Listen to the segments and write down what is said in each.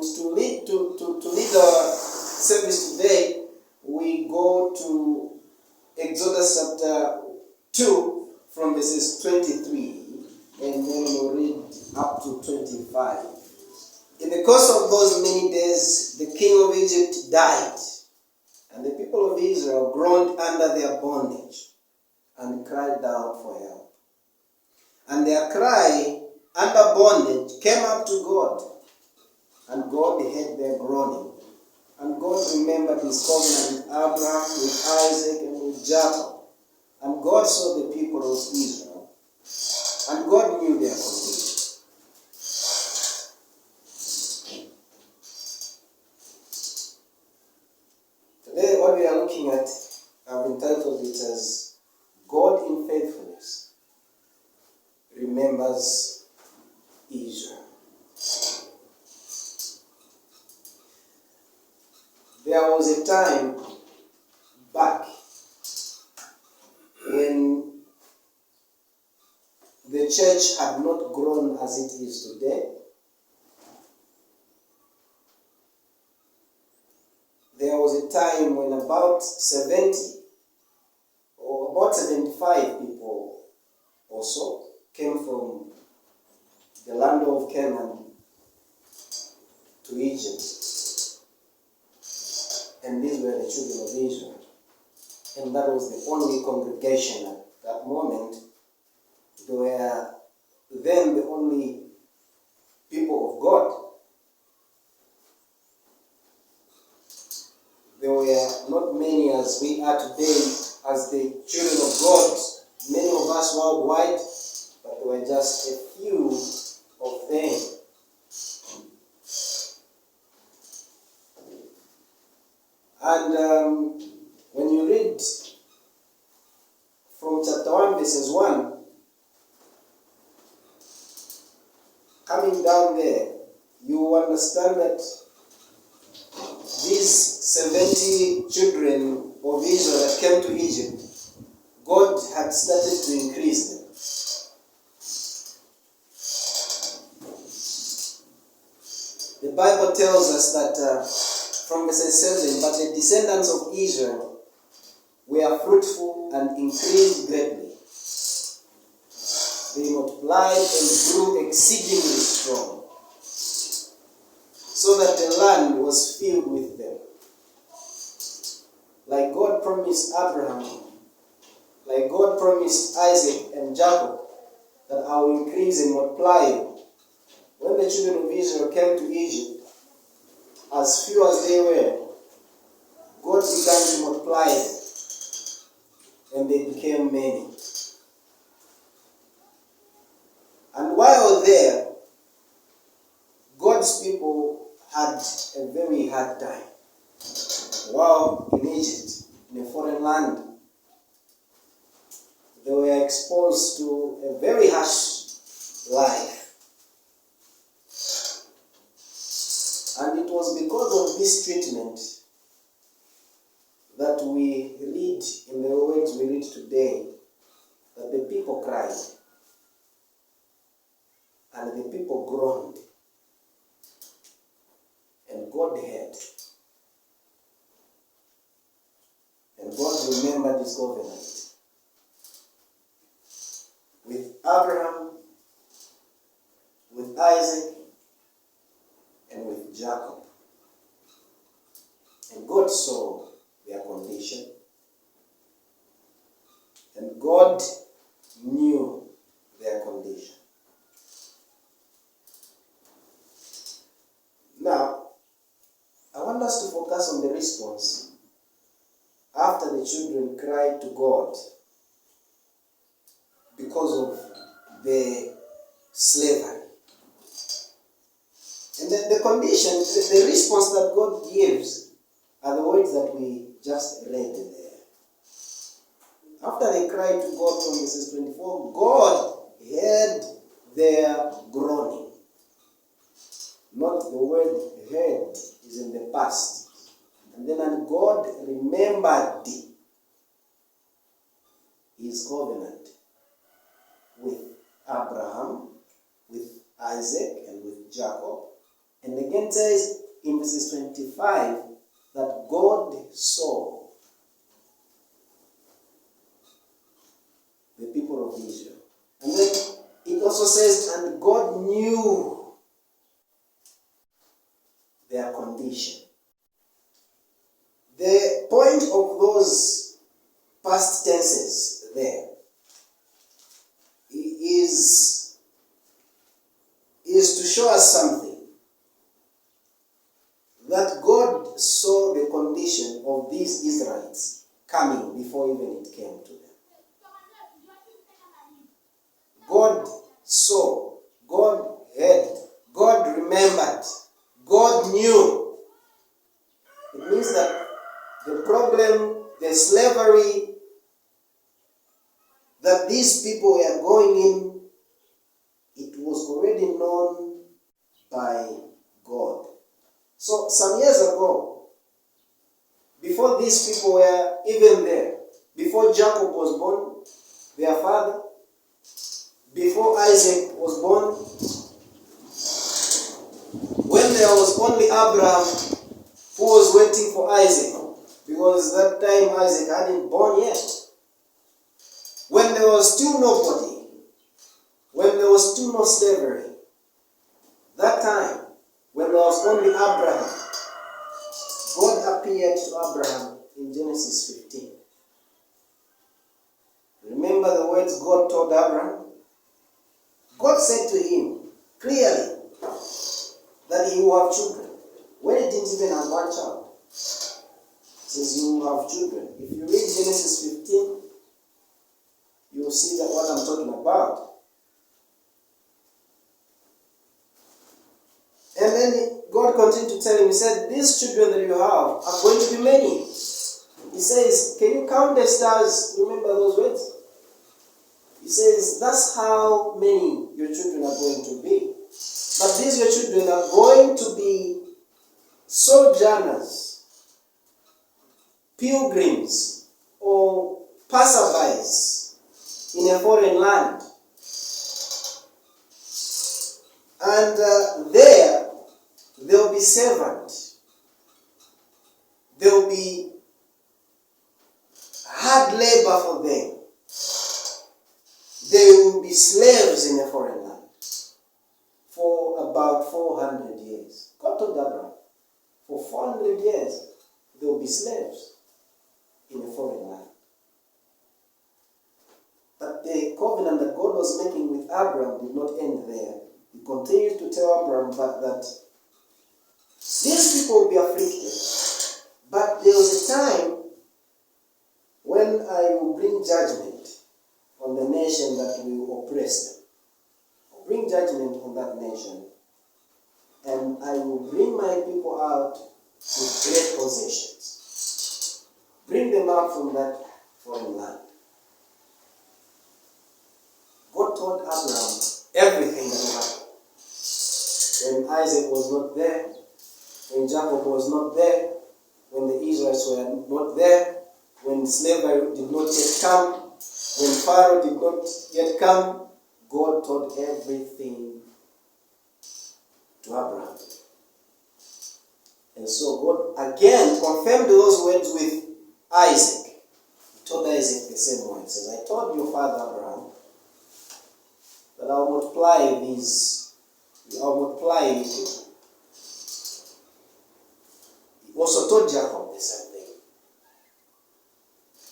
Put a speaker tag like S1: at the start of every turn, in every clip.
S1: And to lead our service today, we go to Exodus chapter 2 from verses 23, and then we'll read up to 25. In the course of those many days, the king of Egypt died, and the people of Israel groaned under their bondage and cried out for help. And their cry under bondage came up to God, and God heard their groaning. And God remembered his covenant with Abraham, with Isaac, and with Jacob. And God saw the people of Israel, and God knew their condition. Today, what we are looking at, I've entitled it as God in Faithfulness remembers Israel. There was a time back when the church had not grown as it is today. There was a time when about 70 or about 75 people or so came from the land of Canaan to Egypt. And these were the children of Israel. And that was the only congregation at that moment. They were then the only people of God. There were not many as we are today as the children of God, many of us worldwide, but there were just a few of them. And when you read from chapter 1, verses 1, coming down there, you will understand that these 70 children of Israel that came to Egypt, God had started to increase them. The Bible tells us that from verse 7, but the descendants of Israel were fruitful and increased greatly. They multiplied and grew exceedingly strong, so that the land was filled with them. Like God promised Abraham, like God promised Isaac and Jacob, that I will increase and multiply you. When the children of Israel came to Egypt, as few as they were, God began to multiply them, and they became many. And while there, God's people had a very hard time. While in Egypt, in a foreign land, they were exposed to a very harsh life. And it was because of this treatment that we read in the words we read today, that the people cried and the people groaned, and God heard, and God remembered his covenant with Abraham, with Isaac, and with Jacob. And God saw their condition, and God knew their condition. Now, I want us to focus on the response after the children cried to God because of the slavery. And the condition, the response that God gives are the words that we just read there. After they cried to God from verses 24, God heard their groaning. Not the word heard is in the past. And then and God remembered his covenant with Abraham, with Isaac, and with Jacob. And again says in verses 25 that God saw the people of Israel. And then it also says, and God knew their condition. The point of those past tenses there is to show us something. That God saw the condition of these Israelites coming before even it came to them. God saw, God heard, God remembered, God knew. It means that the problem, the slavery that these people were going in, it was already known by God. So some years ago, before these people were even there, before Jacob was born, their father, before Isaac was born, when there was only Abraham who was waiting for Isaac, because that time Isaac hadn't born yet. When there was still nobody, when there was still no slavery, that time, when there was only Abraham, God appeared to Abraham in Genesis 15. Remember the words God told Abraham? God said to him clearly that he will have children. When he didn't even have one child, he says you will have children. If you read Genesis 15, you will see that what I'm talking about. And then God continued to tell him, he said, these children that you have are going to be many. He says, can you count the stars? Remember those words? He says, that's how many your children are going to be. But these your children are going to be sojourners, pilgrims, or passerbys in a foreign land. And there will be servant. There will be hard labor for them. They will be slaves in a foreign land for about 400 years. God told Abraham, for 400 years, they will be slaves in a foreign land. But the covenant that God was making with Abraham did not end there. He continued to tell Abraham that these people will be afflicted. But there was a time when I will bring judgment on the nation that will oppress them. I'll bring judgment on that nation. And I will bring my people out with great possessions. Bring them out from that foreign land. God told Abraham everything that will happen. When Isaac was not there, when Jacob was not there, when the Israelites were not there, when slavery did not yet come, when Pharaoh did not yet come, God told everything to Abraham. And so God again confirmed those words with Isaac. He told Isaac the same words. He says, I told your father Abraham that I'll multiply you people. He also told Jacob the same thing.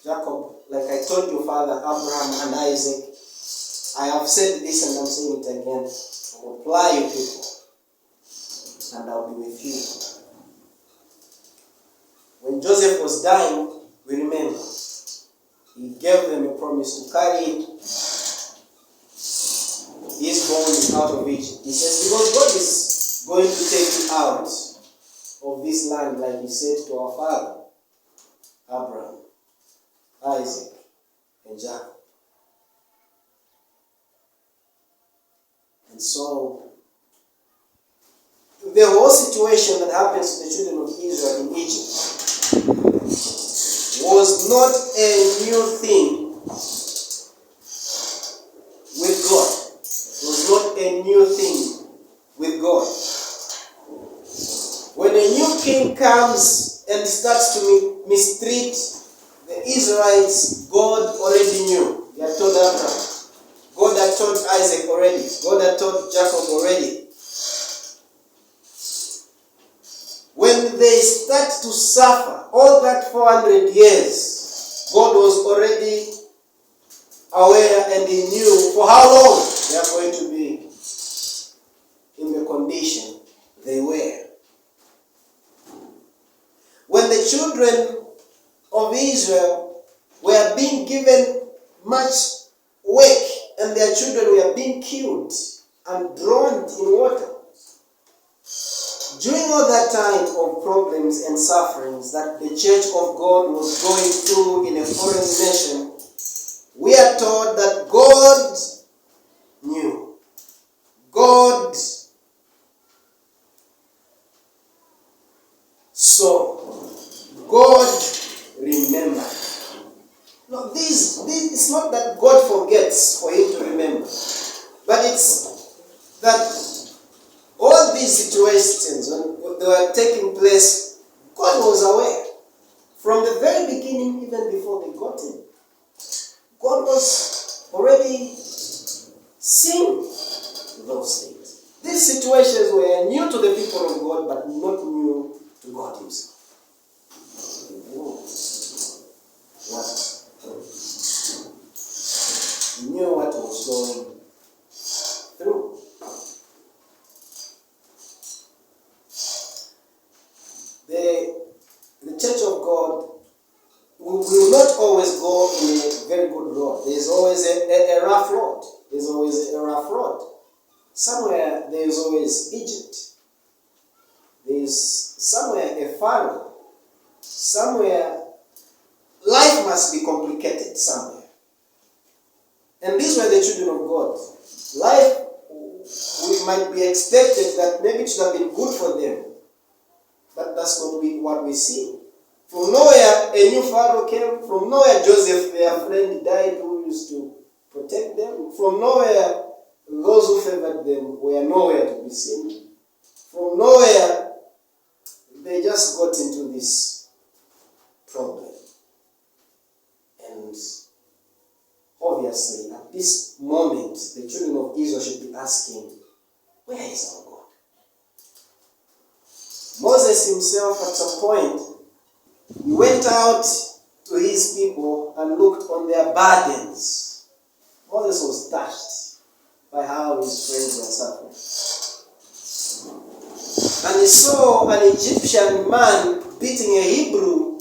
S1: Jacob, like I told your father Abraham and Isaac, I have said this and I'm saying it again. I will multiply you people, and I'll be with you. When Joseph was dying, we remember, he gave them a promise to carry his bones out of Egypt. He says, because God is going to take you out of this land, like he said to our father, Abraham, Isaac, and Jacob. And so, the whole situation that happens to the children of Israel in Egypt was not a new thing with God. It was not a new thing with God. king comes and starts to mistreat the Israelites, God already knew. He had told Abraham. God had told Isaac already. God had told Jacob already. When they start to suffer, all that 400 years, God was already aware and he knew for how long they are going to be in the condition they were. When the children of Israel were being given much work and their children were being killed and drowned in water, during all that time of problems and sufferings that the church of God was going through in a foreign nation, we are told that God knew. God saw. God remembered. No, this it's not that God forgets for him to remember, but it's that all these situations, when they were taking place, God was aware. From the very beginning, even before they got in, God was already seeing those things. These situations were new to the people of God, but not new to God himself. He knew what was going through. The church of God will not always go in a very good road. There's always a rough road. There's always a rough road. Somewhere there's always Egypt. There's somewhere a Pharaoh. Somewhere life must be complicated somewhere. And these were the children of God. Life, we might be expected that maybe it should have been good for them. But that's not what we see. From nowhere, a new Pharaoh came. From nowhere, Joseph, their friend, died who used to protect them. From nowhere, those who favored them were nowhere to be seen. From nowhere, they just got into this problem. And obviously, at this moment, the children of Israel should be asking, where is our God? Moses himself, at some point, he went out to his people and looked on their burdens. Moses was touched by how his friends were suffering. And he saw an Egyptian man beating a Hebrew,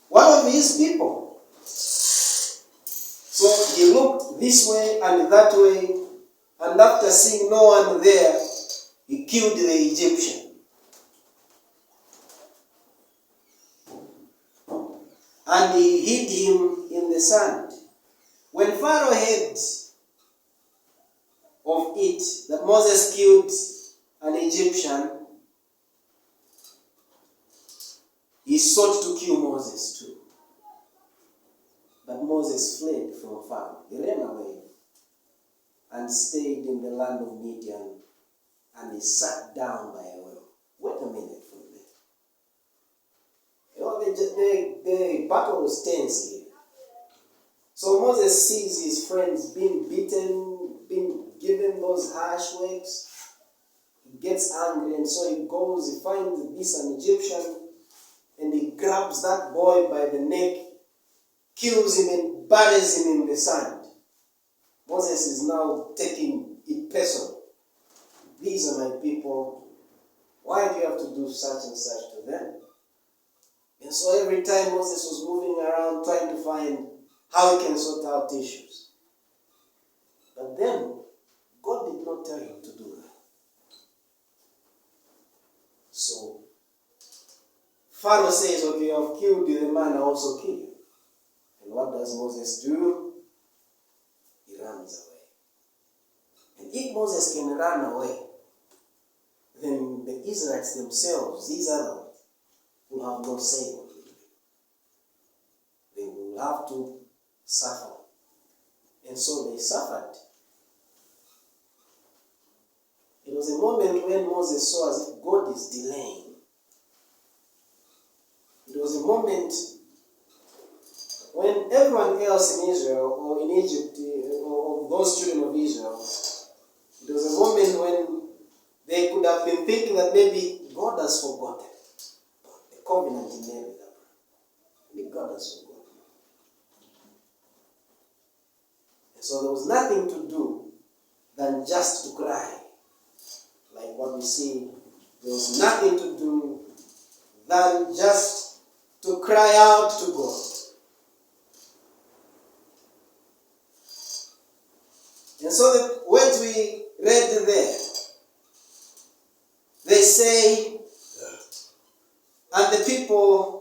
S1: one of his people. So he looked this way and that way, and after seeing no one there, he killed the Egyptian. And he hid him in the sand. When Pharaoh heard of it, that Moses killed an Egyptian, he sought to kill Moses too. But Moses fled from Pharaoh. He ran away and stayed in the land of Midian, and he sat down by a well. Wait a minute from there. You know, the battle was tense here. So Moses sees his friends being beaten, being given those harsh works. He gets angry, and so he goes, he finds an Egyptian, and he grabs that boy by the neck, kills him, and buries him in the sand. Moses is now taking it personal. These are my people. Why do you have to do such and such to them? And so every time Moses was moving around trying to find how he can sort out issues. But then, God did not tell him to do that. So, Pharaoh says, okay, you have killed the man, I also kill you. And what does Moses do? He runs away. And if Moses can run away, then the Israelites themselves, these other ones, will have no say what they do. They will have to suffer. And so they suffered. A There was a moment when Moses saw as if God is delaying. There was a moment when everyone else in Israel or in Egypt or those children of Israel, there was a moment when they could have been thinking that maybe God has forgotten the covenant he made with Abraham. Maybe God has forgotten. And so there was nothing to do than just to cry. Like what we see, there was nothing to do than just to cry out to God. And so the words we read there, they say, and the people